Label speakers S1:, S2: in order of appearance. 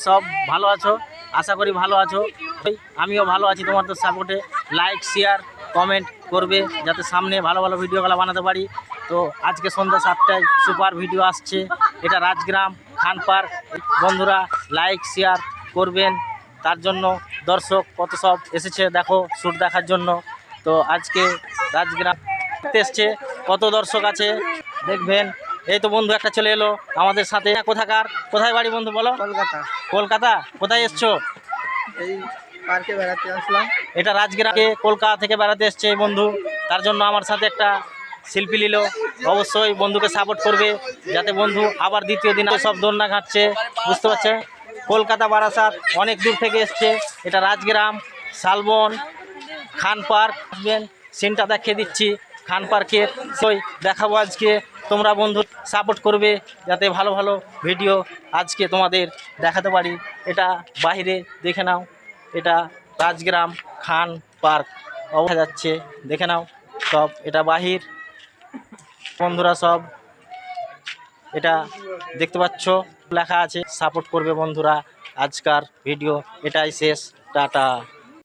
S1: সব ভালো আছো, আশা করি ভালো আছো। আমিও ভালো আছি তোমাদের সাপোর্টে। লাইক শেয়ার কমেন্ট করবে যাতে সামনে ভালো ভালো ভিডিওগুলো বানাতে পারি। তো আজকে সন্ধ্যা 7টায় সুপার ভিডিও আসছে, এটা রাজগ্রাম খান পার্ক। বন্ধুরা লাইক শেয়ার করবেন, তার জন্য দর্শক কত সব এসেছে দেখো শ্যুট দেখার জন্য। তো আজকে রাজগ্রাম এসছে, কত দর্শক আছে দেখবেন। এই তো বন্ধু একটা চলে এলো আমাদের সাথে। কোথাকার, কোথায় বাড়ি বন্ধু বলো?
S2: কলকাতা।
S1: কলকাতা, কোথায় এসছো?
S2: এই পার্কে বেড়াতে আসলাম।
S1: এটা রাজগ্রামে কলকাতা থেকে বেড়াতে এসছে এই বন্ধু, তার জন্য আমার সাথে একটা শিল্পী নিল। অবশ্যই বন্ধুকে সাপোর্ট করবে যাতে বন্ধু আবার দ্বিতীয় দিন সব দোলনা ঘাটছে, বুঝতে পারছে। কলকাতা বারাসাত অনেক দূর থেকে এসছে। এটা রাজগ্রাম শালবন খান পার্ক, আসবেন সিনটা দেখিয়ে দিচ্ছি খান পার্কের। সই দেখাবো আজকে, তোমরা বন্ধু সাপোর্ট করবে যাতে ভালো ভালো ভিডিও আজকে তোমাদের দেখাতে পারি। এটা বাইরে দেখে নাও, এটা রাজগ্রাম খান পার্ক দেখা যাচ্ছে, দেখে নাও সব। এটা বাহির বন্ধুরা সব এটা দেখতে পাচ্ছ, লেখা আছে সাপোর্ট করবে বন্ধুরা। আজকার ভিডিও এটাই শেষ, টাটা।